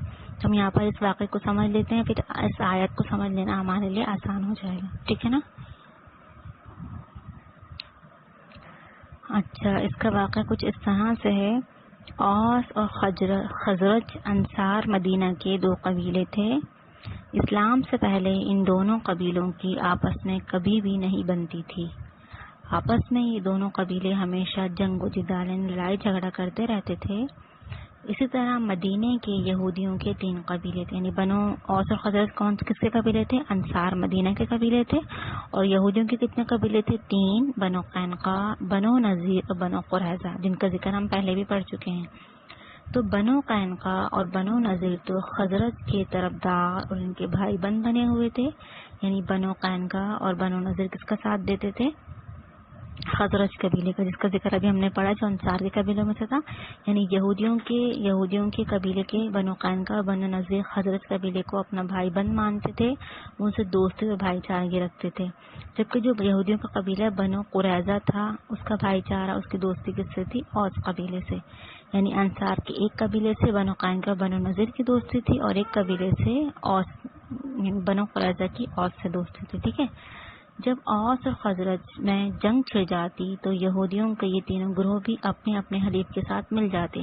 ہم یہاں پر اس واقعے کو سمجھ لیتے ہیں، پھر اس آیت کو سمجھ لینا ہمارے لیے آسان ہو جائے گا، ٹھیک ہے نا۔ اچھا، اس کا واقعہ کچھ اس طرح سے ہے۔ اوس اور خزرج انصار مدینہ کے 2 قبیلے تھے۔ اسلام سے پہلے ان دونوں قبیلوں کی آپس میں کبھی بھی نہیں بنتی تھی۔ آپس میں یہ دونوں قبیلے ہمیشہ جنگ و جدال، لڑائی جھگڑا کرتے رہتے تھے۔ اسی طرح مدینے کے یہودیوں کے 3 قبیلے تھے، یعنی بنو اوس اور خزرج کس کے قبیلے تھے؟ انصار مدینہ کے قبیلے تھے۔ اور یہودیوں کے کتنے قبیلے تھے؟ 3، بنو قینقاع، بنو نذیر اور بنو قریظہ، جن کا ذکر ہم پہلے بھی پڑھ چکے ہیں۔ تو بنو قینقاع اور بنو نذیر تو خزرج کے طرفدار اور ان کے بھائی بند بنے ہوئے تھے، یعنی بنو قینقاع اور بنو نذیر کس کا ساتھ دیتے تھے؟ خزرج قبیلے کا، جس کا ذکر ابھی ہم نے پڑھا جو انصار کے قبیلوں میں سے تھا۔ یعنی یہودیوں کے قبیلے کے بنو قینقاع اور بنو نذیر خزرج قبیلے کو اپنا بھائی بند مانتے تھے، ان سے دوستی و بھائی چارگی رکھتے تھے۔ جبکہ جو یہودیوں کا قبیلہ بنو قریظہ تھا، اس کا بھائی چارہ، اس کی دوستی کس سے تھی؟ اوس قبیلے سے۔ یعنی انصار کے ایک قبیلے سے بنو قینقاع بنو نذیر کی دوستی تھی، اور ایک قبیلے سے اوس یعنی بنو قریظہ کی اوس سے دوستی تھی، ٹھیک ہے۔ جب اوس اور خزرج میں جنگ چھڑ جاتی تو یہودیوں کے یہ 3 گروہ بھی اپنے اپنے حلیف کے ساتھ مل جاتے،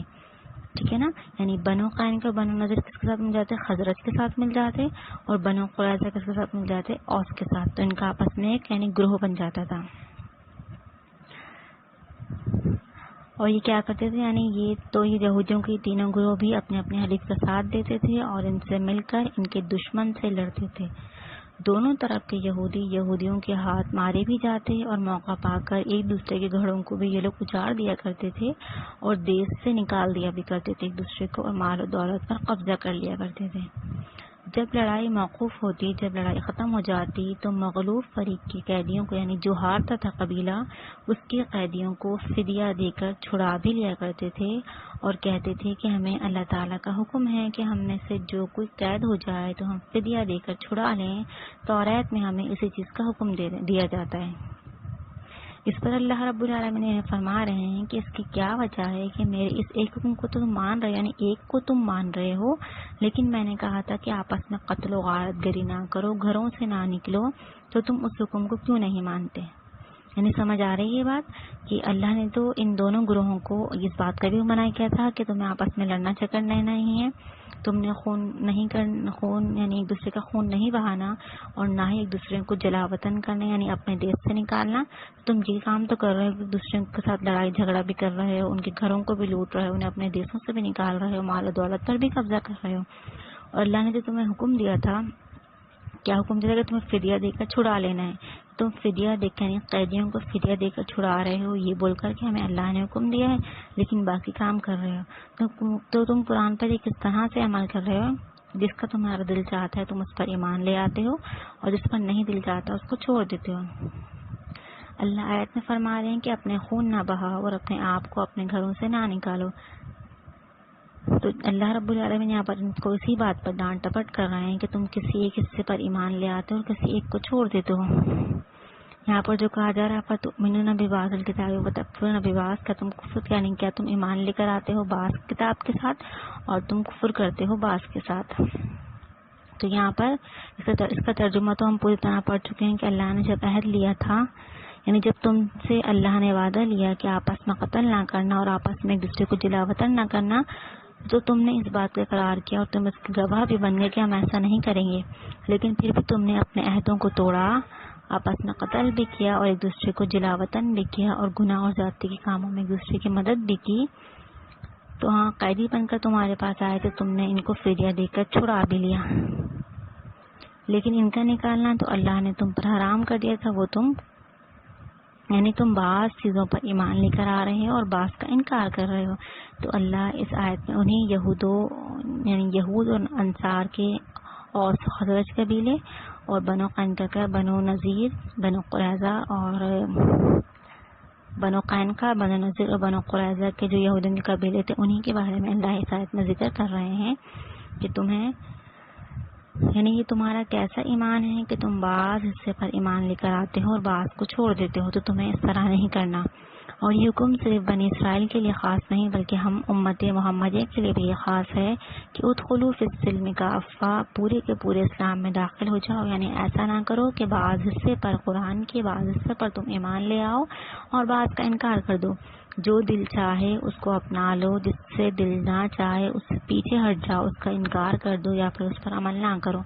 ٹھیک ہے نا۔ یعنی بنو قینقاع بنو نذیر کس کے ساتھ مل جاتے؟ خزرج کے ساتھ مل جاتے، اور بنو قریظہ کس کے ساتھ مل جاتے؟ اوس کے ساتھ۔ تو ان کا آپس میں ایک یعنی گروہ بن جاتا تھا۔ اور یہ کیا کرتے تھے؟ یعنی یہ یہودیوں کے 3 گروہ بھی اپنے اپنے حلیف کا ساتھ دیتے تھے اور ان سے مل کر ان کے دشمن سے لڑتے تھے۔ دونوں طرف کے یہودیوں کے ہاتھ مارے بھی جاتے، اور موقع پا کر ایک دوسرے کے گھروں کو بھی یہ لوگ اجاڑ دیا کرتے تھے، اور دیش سے نکال دیا بھی کرتے تھے ایک دوسرے کو، اور مال و دولت پر قبضہ کر لیا کرتے تھے۔ جب لڑائی موقوف ہوتی، جب لڑائی ختم ہو جاتی تو مغلوب فریق کی قیدیوں کو، یعنی جو ہارتا تھا قبیلہ، اس کے قیدیوں کو فدیہ دے کر چھڑا بھی لیا کرتے تھے اور کہتے تھے کہ ہمیں اللہ تعالیٰ کا حکم ہے کہ ہم میں سے جو کوئی قید ہو جائے تو ہم فدیہ دے کر چھڑا لیں۔ توریت میں ہمیں اسی چیز کا حکم دیا جاتا ہے۔ اس پر اللہ رب العالمین فرما رہے ہیں کہ اس کی کیا وجہ ہے کہ میرے اس ایک حکم کو تو تم مان رہے ہو، یعنی ایک کو تم مان رہے ہو، لیکن میں نے کہا تھا کہ آپس میں قتل و غارت گری نہ کرو، گھروں سے نہ نکلو، تو تم اس حکم کو کیوں نہیں مانتے؟ یعنی سمجھ آ رہی ہے یہ بات کہ اللہ نے تو ان دونوں گروہوں کو اس بات کا بھی منع کیا تھا کہ تمہیں آپس میں لڑنا جھگڑنا نہیں ہے، تم نے خون یعنی ایک دوسرے کا خون نہیں بہانا، اور نہ ہی ایک دوسرے کو جلا وطن کرنا یعنی اپنے دیش سے نکالنا۔ تم یہ کام تو کر رہے ہو، ایک دوسرے کے ساتھ لڑائی جھگڑا بھی کر رہے ہو، ان کے گھروں کو بھی لوٹ رہے ہو، انہیں اپنے دیشوں سے بھی نکال رہے ہو، مال و دولت پر بھی قبضہ کر رہے ہو۔ اور اللہ نے جو تمہیں حکم دیا تھا، کیا حکم دیا کہ تمہیں فدیہ دے کر چھڑا لینا ہے، تم فدیہ دے کر یعنی قیدیوں کو فدیہ دے کر چھڑا رہے ہو، یہ بول کر کہ ہمیں اللہ نے حکم دیا ہے، لیکن باقی کام کر رہے ہو۔ تو تم قرآن پر کس طرح سے عمل کر رہے ہو؟ جس کا تمہارا دل چاہتا ہے تم اس پر ایمان لے آتے ہو، اور جس پر نہیں دل چاہتا اس کو چھوڑ دیتے ہو۔ اللہ آیت میں فرما رہے ہیں کہ اپنے خون نہ بہاؤ اور اپنے آپ کو اپنے گھروں سے نہ نکالو۔ تو اللہ رب العالمین یہاں پر ان کو اسی بات پر ڈانٹ ٹپٹ کر رہے ہیں کہ تم کسی ایک حصے پر ایمان لے آتے ہو اور کسی ایک کو چھوڑ دیتے ہو۔ یہاں پر جو کہا جا رہا ہے فَتُؤْمِنُونَ بِبَعْضِ الْكِتَابِ وَتَكْفُرُونَ بِبَعْضٍ، کیا تم کفر یعنی کیا تم ایمان لے کر آتے ہو بعض کتاب کے ساتھ اور تم کفر کرتے ہو بعض کے ساتھ۔ تو یہاں پر اس کا ترجمہ تو ہم پوری طرح پڑھ چکے ہیں کہ اللہ نے جب عہد لیا تھا، یعنی جب تم سے اللہ نے وعدہ لیا کہ آپس میں قتل نہ کرنا اور آپس میں ایک دوسرے کو جلا وطن نہ کرنا، تو تم نے اس بات کا اقرار کیا اور تم اس کے گواہ بھی بن گئے کہ ہم ایسا نہیں کریں گے، لیکن پھر بھی تم نے اپنے عہدوں کو توڑا، آپس میں قتل بھی کیا اور ایک دوسرے کو جلا وطن بھی کیا اور گناہ اور زیادتی کے کاموں میں ایک دوسرے کی مدد بھی کی۔ تو ہاں، قیدی بن کر تمہارے پاس آئے تو تم نے ان کو فدیہ دے کر چھڑا بھی لیا، لیکن ان کا نکالنا تو اللہ نے تم پر حرام کر دیا تھا۔ وہ تم بعض چیزوں پر ایمان لے کر آ رہے ہو اور بعض کا انکار کر رہے ہو۔ تو اللہ اس آیت میں انہیں یہود اور انصار کے اور خزرج قبیلے اور بنو قینقاع، بنو نذیر، بنو قریظہ اور بنو قینقاع، بنو نذیر اور بنو قریظہ کے جو یہودیوں کے قبیلے تھے، انہی کے بارے میں اللہ اس آیت میں ذکر کر رہے ہیں کہ تمہیں یعنی یہ تمہارا کیسا ایمان ہے کہ تم بعض حصے پر ایمان لے کر آتے ہو اور بعض کو چھوڑ دیتے ہو، تو تمہیں اس طرح نہیں کرنا۔ اور یہ حکم صرف بنی اسرائیل کے لیے خاص نہیں بلکہ ہم امت محمدیہ کے لیے بھی یہ خاص ہے کہ ادخلوا فی السلم کافہ، پورے کے پورے اسلام میں داخل ہو جاؤ، یعنی ایسا نہ کرو کہ بعض حصے پر قرآن کے بعض حصے پر تم ایمان لے آؤ اور بعض کا انکار کر دو۔ جو دل چاہے اس کو اپنا لو، جس سے دل نہ چاہے اس سے پیچھے ہٹ جاؤ، اس کا انکار کر دو یا پھر اس پر عمل نہ کرو۔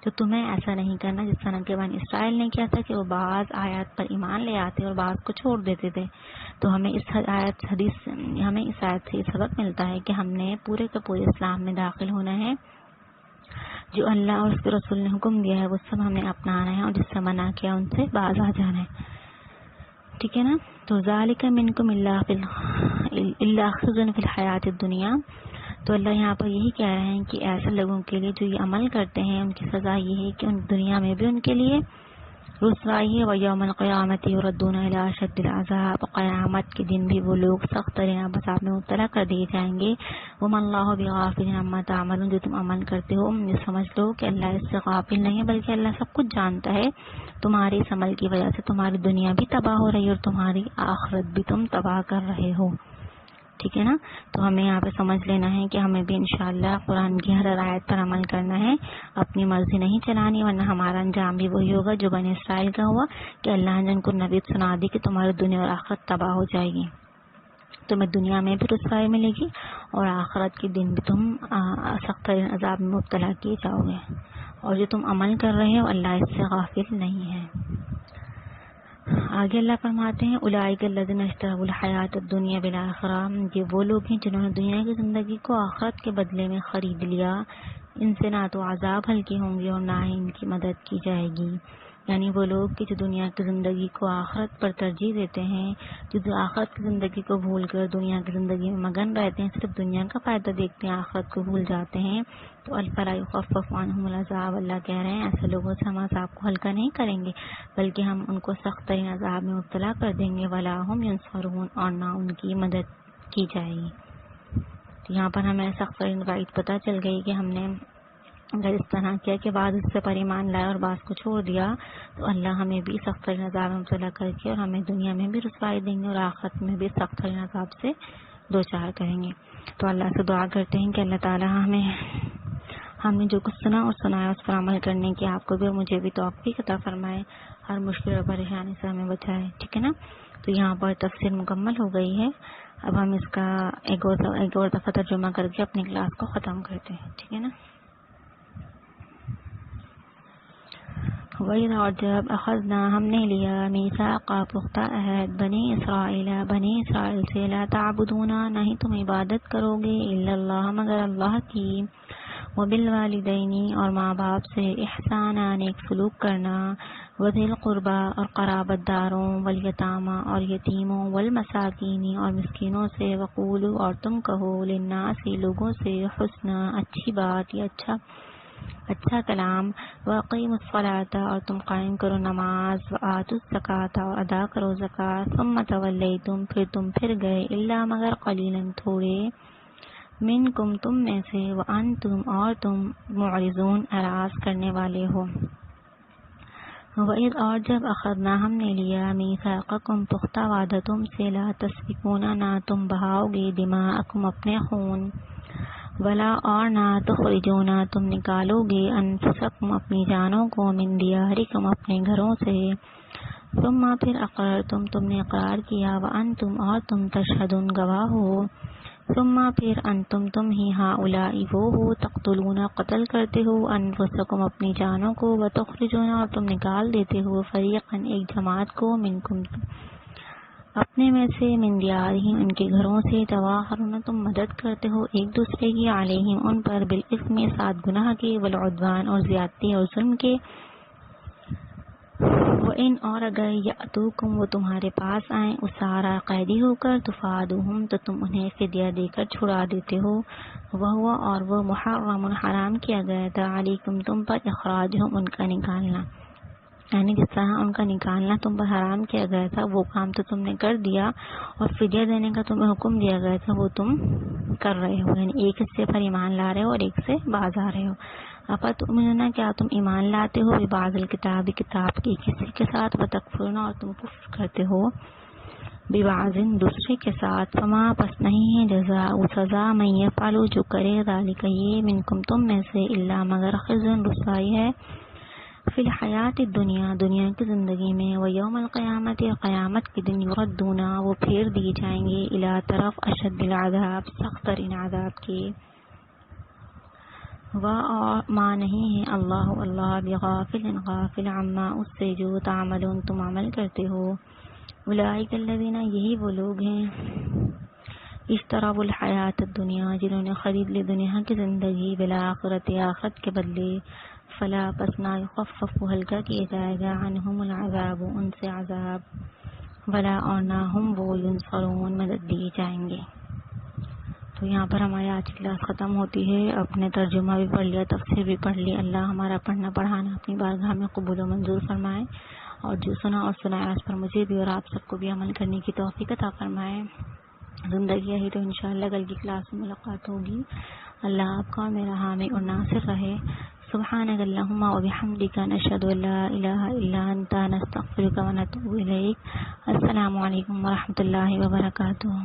تو تمہیں ایسا نہیں کرنا جس طرح کہ بنی اسرائیل نے کیا تھا کہ وہ بعض آیات پر ایمان لے آتے اور بعض کو چھوڑ دیتے تھے۔ تو ہمیں اس آیت سے یہ سبق ملتا ہے کہ ہم نے پورے کے پورے اسلام میں داخل ہونا ہے، جو اللہ اور اس کے رسول نے حکم دیا ہے وہ سب ہم نے اپنانا ہے، اور جس سے منع کیا ان سے باز آ جانا ہے۔ ٹھیک ہے نا؟ تو ذالک منکم الا خزی فی الحیات الدنیا، تو اللہ یہاں پر یہی کہہ رہے ہیں کہ ایسے لوگوں کے لیے جو یہ عمل کرتے ہیں ان کی سزا یہ ہے کہ ان دنیا میں بھی ان کے لیے رسوائی ہے، ویوم القیامت یردون الی اشد العذاب، قیامت کے دن بھی وہ لوگ سخت ترین عذاب میں مبتلا کر دیے جائیں گے۔ وما اللہ بغافل عما تعملون، جو تم عمل کرتے ہو یہ سمجھ لو کہ اللہ اس سے غافل نہیں ہے بلکہ اللہ سب کچھ جانتا ہے۔ تمہارے اس عمل کی وجہ سے تمہاری دنیا بھی تباہ ہو رہی ہے اور تمہاری آخرت بھی تم تباہ کر رہے ہو۔ ٹھیک ہے نا؟ تو ہمیں یہاں پہ سمجھ لینا ہے کہ ہمیں بھی انشاءاللہ قرآن کی ہر آیت پر عمل کرنا ہے، اپنی مرضی نہیں چلانی، ورنہ ہمارا انجام بھی وہی ہوگا جو بنی اسرائیل کا ہوا کہ اللہ نے ان کو نبی سنا دی کہ تمہاری دنیا اور آخرت تباہ ہو جائے گی، تمہیں دنیا میں بھی رسوائی ملے گی اور آخرت کے دن بھی تم سخت ترین عذاب میں مبتلا کیے جاؤ گے، اور جو تم عمل کر رہے ہو اللہ اس سے غافل نہیں ہے۔ آگے اللہ فرماتے ہیں اولئک الذین اشتروا الحیاۃ الدنیا بالآخرہ، یہ وہ لوگ ہیں جنہوں نے دنیا کی زندگی کو آخرت کے بدلے میں خرید لیا، ان سے نہ تو عذاب ہلکے ہوں گے اور نہ ہی ان کی مدد کی جائے گی۔ یعنی وہ لوگ کہ جو دنیا کی زندگی کو آخرت پر ترجیح دیتے ہیں، جو آخرت کی زندگی کو بھول کر دنیا کی زندگی میں مگن رہتے ہیں، صرف دنیا کا فائدہ دیکھتے ہیں، آخرت کو بھول جاتے ہیں، تو فلا یخفف عنہم العذاب، اللہ کہہ رہے ہیں ایسے لوگوں سے ہم عذاب کو ہلکا نہیں کریں گے بلکہ ہم ان کو سخت ترین عذاب میں مبتلا کر دیں گے، ولا ہم ینصرون، اور نہ ان کی مدد کی جائے گی۔ تو یہاں پر ہمیں سخت ترین وعید پتہ چل گئی کہ ہم نے اگر اس طرح کیا کہ بعض اس سے پر ایمان لائے اور بعض کو چھوڑ دیا تو اللہ ہمیں بھی سخت ترین عذاب میں مبتلا کر کے اور ہمیں دنیا میں بھی رسوائی دیں گے اور آخرت میں بھی سخت ترین عذاب سے دوچار کریں گے۔ تو اللہ سے دعا کرتے ہیں کہ اللہ تعالیٰ ہم نے جو کچھ سنا اور سنایا اس پر عمل کرنے کی آپ کو بھی اور مجھے بھی توفیق عطا فرمائے، ہر مشکل اور پریشانی سے ہمیں بچائے، ٹھیک ہے نا۔ تو یہاں پر تفسیر مکمل ہو گئی ہے، اب ہم اس کا ایک اور دفعہ ترجمہ کر کے اپنی کلاس کو ختم کرتے ہیں، ٹھیک ہے نا۔ وَإِذَا، اور جب اخذنا ہم نے لیا میثاق پختہ عہد بنی اسرائیل سے، لا تعبدون نہیں تم عبادت کرو گے الا اللہ مگر اللہ کی، وبالوالدین اور ماں باپ سے احسانا نیک سلوک کرنا، وذی القربى اور قرابت داروں، والیتامى اور یتیموں، والمساکین اور مسکینوں سے، وقولوا اور تم کہو، للناس لوگوں سے، حسنا اچھی بات یا اچھا کلام، واقیموا الصلاۃ اور تم قائم کرو نماز، وآتوا الزکاۃ اور ادا کرو زکوٰۃ، ثم تولیتم پھر تم پھر گئے، الا مگر قلیلا تھوڑے، منکم تم میں سے، وانتم اور تم معرضون اعراض کرنے والے ہو۔ وَإِذْ اور جب اخذنا ہم نے لیا میثاقکم پختہ وعدہ تم سے، لا تسفکون نہ تم بہاؤ گے، دماءکم اپنے خون، ولا اور نہ تخرجون تم نکالو گے، انفسکم اپنی جانوں کو، من دیارکم اپنے گھروں سے، ثم پھر اقررتم تم نے اقرار کیا، وانتم اور تم تشہدون گواہ ہو، ثم پھر انتم تم ہی، ہؤلاء وہ ہو، تقتلون قتل کرتے ہو، انفسکم اپنی جانوں کو، وتخرجون اور تم نکال دیتے ہو، فریقا ایک جماعت کو، منکم اپنے میں سے، من دیارہم ان کے گھروں سے، تظاہرون تم مدد کرتے ہو ایک دوسرے کی، علیہم ان پر، بالاثم ساتھ گناہ کے، والعدوان اور زیادتی اور ظلم کے، وَإِنْ اور اگر یأتوکم وہ تمہارے پاس آئیں، اسارا قیدی ہو کر، تفادوہم تو تم انہیں فدیہ دے کر چھڑا دیتے ہو، وہو اور وہ محرم حرام کیا گیا تھا، علیکم تم پر، اخراجہم ان کا نکالنا، یعنی جس طرح ان کا نکالنا تم پر حرام کیا گیا تھا وہ کام تو تم نے کر دیا، اور فدیہ دینے کا تمہیں حکم دیا گیا تھا وہ تم کر رہے ہو، یعنی ایک حصے پر ایمان لا رہے ہو اور ایک سے باز آ رہے ہو۔ افتؤمنون کیا تم ایمان لاتے ہو، ببعض الکتاب کتاب کی کسی کے ساتھ، وتکفرون اور تم کفر کرتے ہو، ببعض دوسرے کے ساتھ، فما پس نہیں ہے جزاء سزا، من یفعل جو کرے، ذالک یہ، منکم تم میں سے، الا مگر خزی رسوائی ہے، فی الحیات الدنیا دنیا کی زندگی میں، ویوم القیامت قیامت کے دن، یردون وہ پھیر دی جائیں گے، الی طرف اشد العذاب سخت ترین عذاب کے، اور ما نہیں ہے اللہ بغافل غافل عما اس سے جو تعملون تم عمل کرتے ہو، اولئک الذین یہی وہ لوگ ہیں، اشتروا الحیات الدنیا جنہوں نے خرید لی دنیا کی زندگی، بالآخرت آخرت کے بدلے، فلا پس نہ یخفف ہلکا کیا جائے گا، عنہم العذاب ان سے عذاب، ولا اور نہ ہم وہ ینصرون مدد دی جائیں گے۔ تو یہاں پر ہماری آج کی کلاس ختم ہوتی ہے، اپنے ترجمہ بھی پڑھ لیا، تفسیر بھی پڑھ لی، اللہ ہمارا پڑھنا پڑھانا اپنی بارگاہ میں قبول و منظور فرمائے، اور جو سنا اور سنایا اس پر مجھے بھی اور آپ سب کو بھی عمل کرنے کی توفیق عطا فرمائے۔ زندگی ہے تو انشاءاللہ کل کی کلاس میں ملاقات ہوگی۔ اللہ آپ کا اور میرا حامی اور ناصر رہے۔ سبحانک اللہم و بحمدک، نشہد ان لا الہ الا انت، نستغفرک و نتوب الیک۔ السلام علیکم و رحمۃ اللہ وبرکاتہ۔